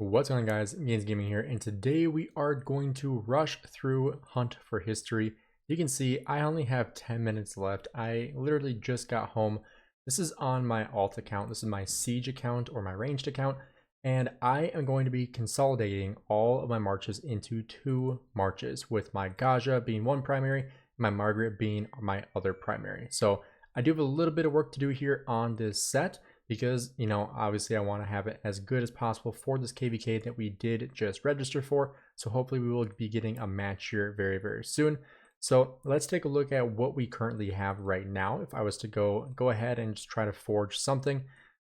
What's going on, guys? Gainz Gaming here, and today we are going to rush through Hunt for History. You can see I only have 10 minutes left. I literally just got home. This is on my alt account. This is my siege account or my ranged account, and I am going to be consolidating all of my marches into 2 marches, with my Gaja being one primary, and my Margaret being my other primary. So I do have a little bit of work to do here on this set, because, you know, obviously I want to have it as good as possible for this KVK that we did just register for. So hopefully we will be getting a match here very, very soon. So let's take a look at what we currently have right now. If I was to go ahead and just try to forge something,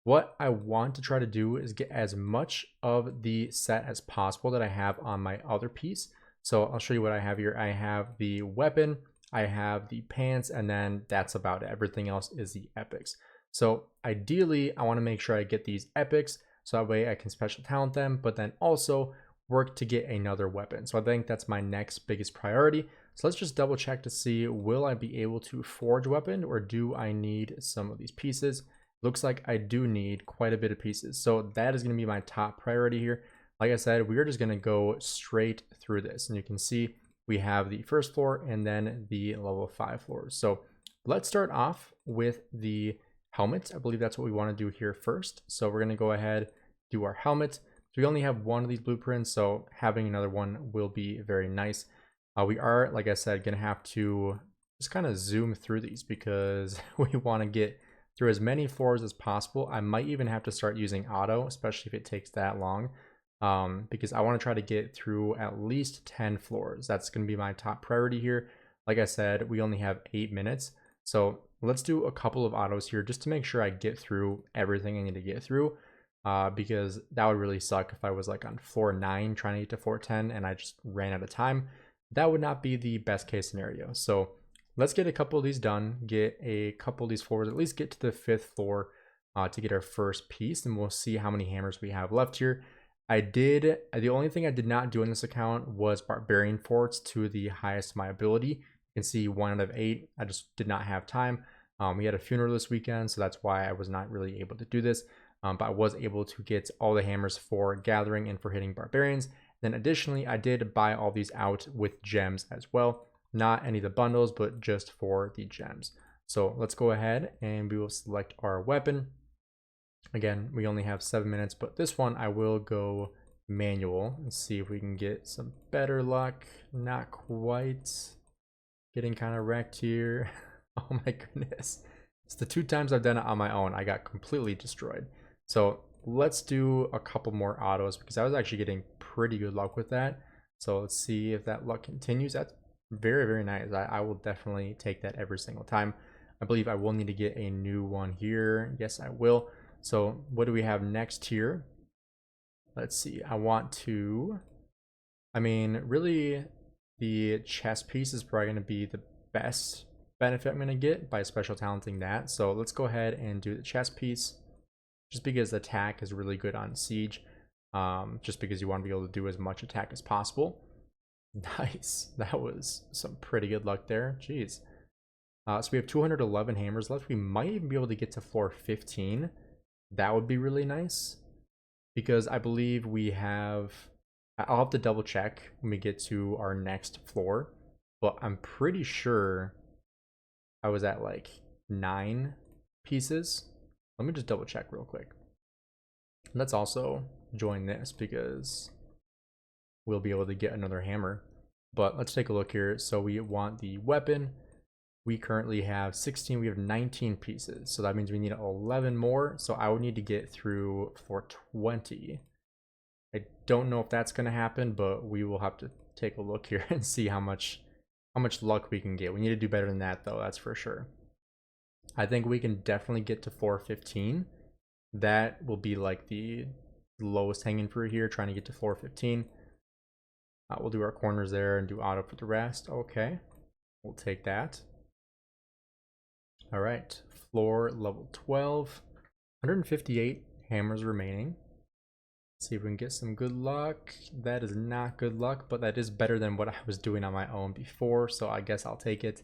what I want to try to do is get as much of the set as possible that I have on my other piece. So I'll show you what I have here. I have the weapon, I have the pants, and then that's about it. Everything else is the epics. So ideally, I want to make sure I get these epics, so that way I can special talent them, but then also work to get another weapon. So I think that's my next biggest priority. So let's just double check to see, will I be able to forge a weapon, or do I need some of these pieces? Looks like I do need quite a bit of pieces. So that is going to be my top priority here. Like I said, we are just going to go straight through this. And you can see we have the first floor and then the level 5 floors. So let's start off with the helmet. I believe that's what we want to do here first. So we're going to go ahead, do our helmet. So we only have one of these blueprints, so having another one will be very nice. We are, like I said, going to have to just kind of zoom through these, because we want to get through as many floors as possible. I might even have to start using auto, especially if it takes that long, because I want to try to get through at least 10 floors. That's going to be my top priority here. Like I said, we only have 8 minutes. So let's do a couple of autos here just to make sure I get through everything I need to get through, because that would really suck if I was like on floor 9 trying to get to floor 10 and I just ran out of time. That would not be the best case scenario. So let's get a couple of these done, get a couple of these floors, at least get to the 5th floor to get our first piece, and we'll see how many hammers we have left here. The only thing I did not do in this account was barbarian forts to the highest of my ability. You can see 1 out of 8. I just did not have time. We had a funeral this weekend, so that's why I was not really able to do this. But I was able to get all the hammers for gathering and for hitting barbarians. Then additionally, I did buy all these out with gems as well. Not any of the bundles, but just for the gems. So let's go ahead and we will select our weapon. Again, we only have 7 minutes, but this one I will go manual and see if we can get some better luck. Not quite. Getting kind of wrecked here. Oh my goodness. It's the 2 times I've done it on my own, I got completely destroyed. So let's do a couple more autos, because I was actually getting pretty good luck with that. So let's see if that luck continues. That's very, very nice. I will definitely take that every single time. I believe I will need to get a new one here. Yes, I will. So what do we have next here? Let's see. Really, the chest piece is probably going to be the best benefit I'm going to get by special talenting that. So let's go ahead and do the chest piece, just because the attack is really good on siege, just because you want to be able to do as much attack as possible. Nice. That was some pretty good luck there. Jeez. So we have 211 hammers left. We might even be able to get to floor 15. That would be really nice, because I believe we have... I'll have to double check when we get to our next floor, but I'm pretty sure I was at like 9 pieces. Let me just double check real quick. Let's also join this, because we'll be able to get another hammer. But let's take a look here. So we want the weapon. We currently have 16. We have 19 pieces. So that means we need 11 more. So I would need to get through floor 20. I don't know if that's going to happen, but we will have to take a look here and see how much luck we can get. We need to do better than that, though, that's for sure. I think we can definitely get to floor 15. That will be like the lowest hanging fruit here, trying to get to floor 15. We'll do our corners there and do auto for the rest. Okay, we'll take that. All right, floor level 12, 158 hammers remaining. See if we can get some good luck. That is not good luck, but that is better than what I was doing on my own before, so I guess I'll take it.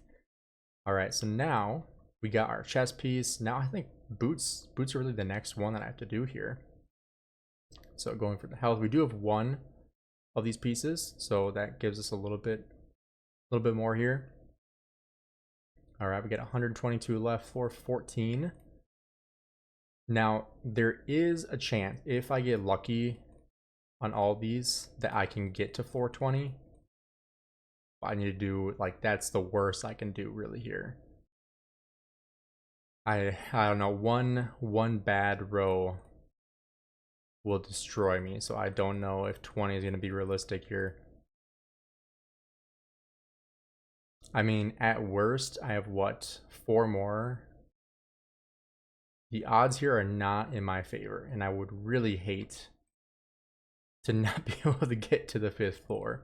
All right, so now we got our chest piece. Now I think boots are really the next one that I have to do here. So going for the health, we do have one of these pieces, so that gives us a little bit more here. All right, we got 122 left for 14. Now, there is a chance, if I get lucky on all these, that I can get to 420. I need to do, like, that's the worst I can do really here. I don't know, one bad row will destroy me, so I don't know if 20 is going to be realistic here. I mean, at worst, I have what, 4 more? The odds here are not in my favor, and I would really hate to not be able to get to the 5th floor.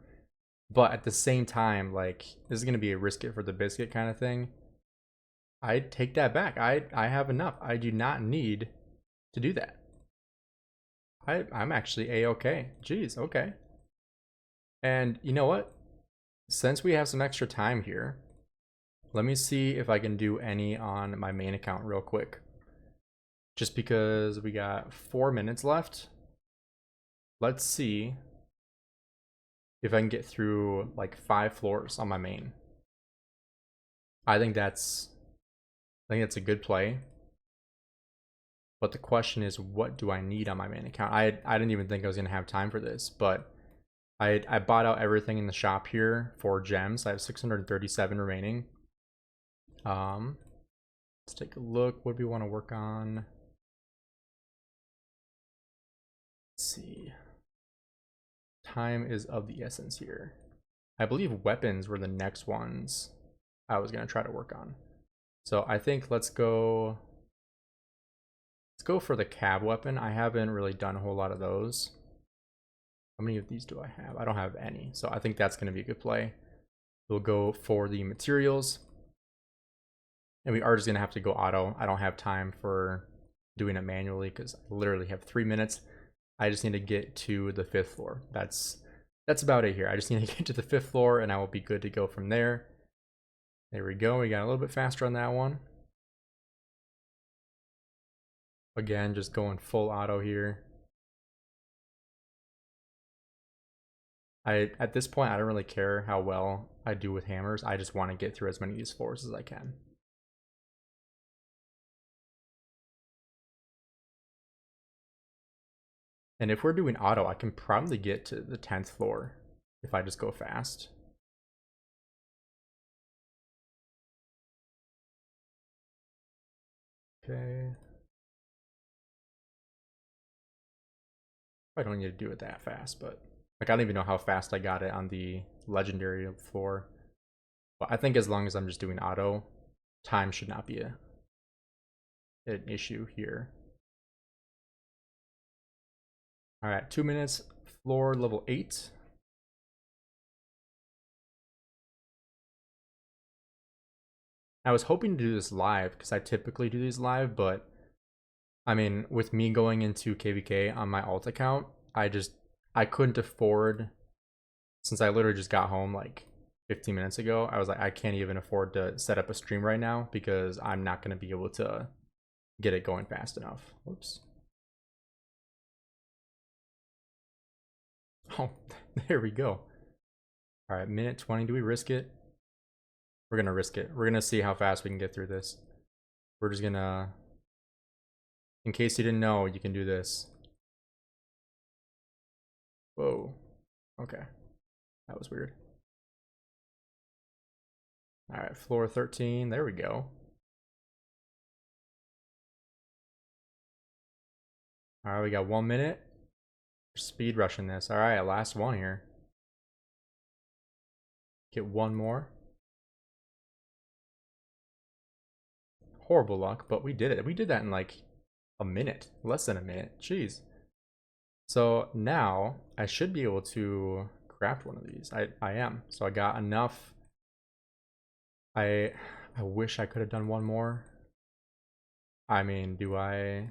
But at the same time, like, this is going to be a risk it for the biscuit kind of thing. I take that back. I have enough. I do not need to do that. I'm actually A-okay. Jeez, okay. And you know what? Since we have some extra time here, let me see if I can do any on my main account real quick. Just because we got 4 minutes left. Let's see if I can get through like 5 floors on my main. I think that's a good play. But the question is, what do I need on my main account? I didn't even think I was gonna have time for this, but I bought out everything in the shop here for gems. I have 637 remaining. Let's take a look. What do we want to work on? Let's see. Time is of the essence here. I believe weapons were the next ones I was gonna try to work on. So I think let's go for the cab weapon. I haven't really done a whole lot of those. How many of these do I have? I don't have any. So I think that's gonna be a good play. We'll go for the materials. And we are just gonna have to go auto. I don't have time for doing it manually because I literally have 3 minutes. I just need to get to the 5th floor. That's about it here. I just need to get to the 5th floor and I will be good to go from there. There we go. We got a little bit faster on that one. Again, just going full auto here. At this point, I don't really care how well I do with hammers. I just want to get through as many of these floors as I can. And if we're doing auto, I can probably get to the 10th floor if I just go fast. Okay. I don't need to do it that fast, but like I don't even know how fast I got it on the legendary floor. But I think as long as I'm just doing auto, time should not be an issue here. All right, 2 minutes, floor level 8. I was hoping to do this live because I typically do these live, but I mean, with me going into KVK on my alt account, I couldn't afford, since I literally just got home like 15 minutes ago, I was like, I can't even afford to set up a stream right now because I'm not going to be able to get it going fast enough. Whoops. Oh, there we go. All right, minute 20. Do we risk it? We're going to risk it. We're going to see how fast we can get through this. We're just going to, in case you didn't know, you can do this. Whoa. Okay. That was weird. All right, floor 13. There we go. All right, we got 1 minute. Speed rushing this. All right, last one here. Get one more. Horrible luck, but we did it. We did that in like a minute, less than a minute. Jeez. So now I should be able to craft one of these. I am. So I got enough. I wish I could have done one more. I mean, do I?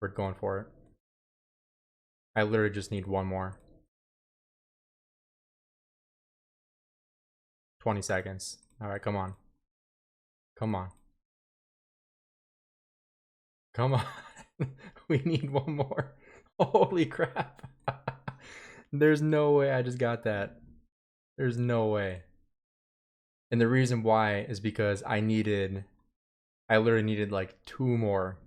We're going for it. I literally just need one more. 20 seconds. All right, come on. Come on. Come on. We need one more. Holy crap. There's no way I just got that. There's no way. And the reason why is because I literally needed like 2 more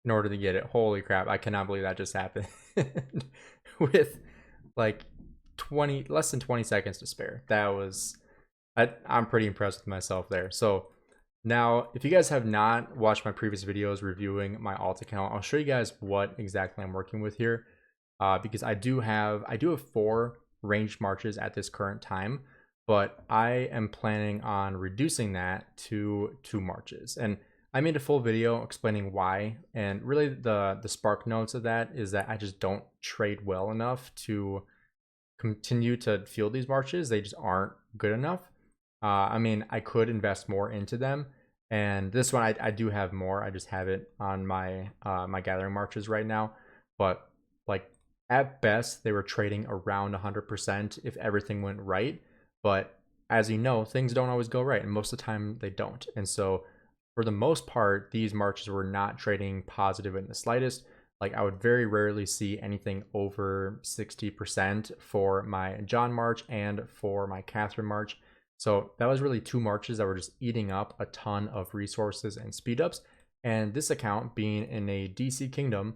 in order to get it. Holy crap, I cannot believe that just happened. With like less than 20 seconds to spare. That was, I'm pretty impressed with myself there. So now, if you guys have not watched my previous videos reviewing my alt account, I'll show you guys what exactly I'm working with here. Because I do have 4 ranged marches at this current time, but I am planning on reducing that to 2 marches. And I made a full video explaining why, and really the spark notes of that is that I just don't trade well enough to continue to field these marches. They just aren't good enough. I mean, I could invest more into them, and this one I do have more. I just have it on my my gathering marches right now, but like at best they were trading around 100% if everything went right. But as you know, things don't always go right, and most of the time they don't. And so for the most part, these marches were not trading positive in the slightest. Like I would very rarely see anything over 60% for my John March and for my Catherine March. So that was really 2 marches that were just eating up a ton of resources and speed ups. And this account being in a DC kingdom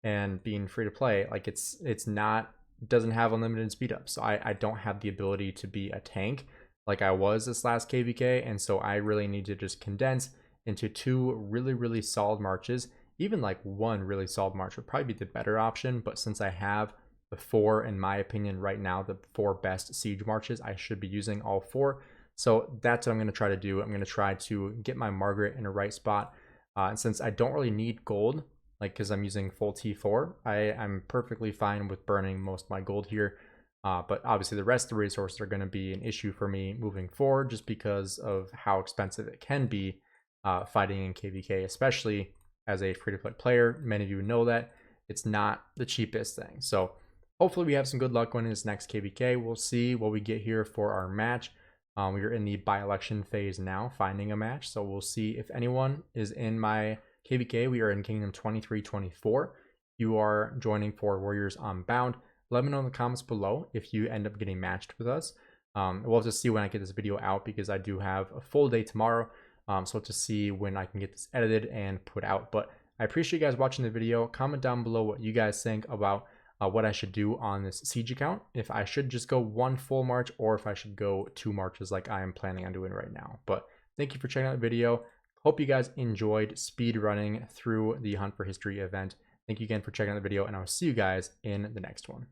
and being free to play, like it's not, doesn't have unlimited speed ups. So I don't have the ability to be a tank like I was this last KVK. And so I really need to just condense into 2 really solid marches. Even like 1 really solid march would probably be the better option, but since I have the 4, in my opinion, right now, the 4 best siege marches, I should be using all 4. So that's what I'm going to try to do. I'm going to try to get my Margaret in a right spot. And since I don't really need gold, like because I'm using full T4, I'm perfectly fine with burning most of my gold here. But obviously the rest of the resources are going to be an issue for me moving forward just because of how expensive it can be fighting in KVK, especially as a free-to-play player. Many of you know that it's not the cheapest thing. So hopefully we have some good luck winning this next KVK. We'll see what we get here for our match. We are in the by-election phase now, finding a match. So we'll see if anyone is in my KVK. We are in Kingdom 23-24. You are joining for Warriors Unbound. Let me know in the comments below if you end up getting matched with us. We'll have to see when I get this video out because I do have a full day tomorrow. So to see when I can get this edited and put out. But I appreciate you guys watching the video. Comment down below what you guys think about what I should do on this siege account. If I should just go 1 full march or if I should go 2 marches like I am planning on doing right now. But thank you for checking out the video. Hope you guys enjoyed speed running through the Hunt for History event. Thank you again for checking out the video, and I'll see you guys in the next one.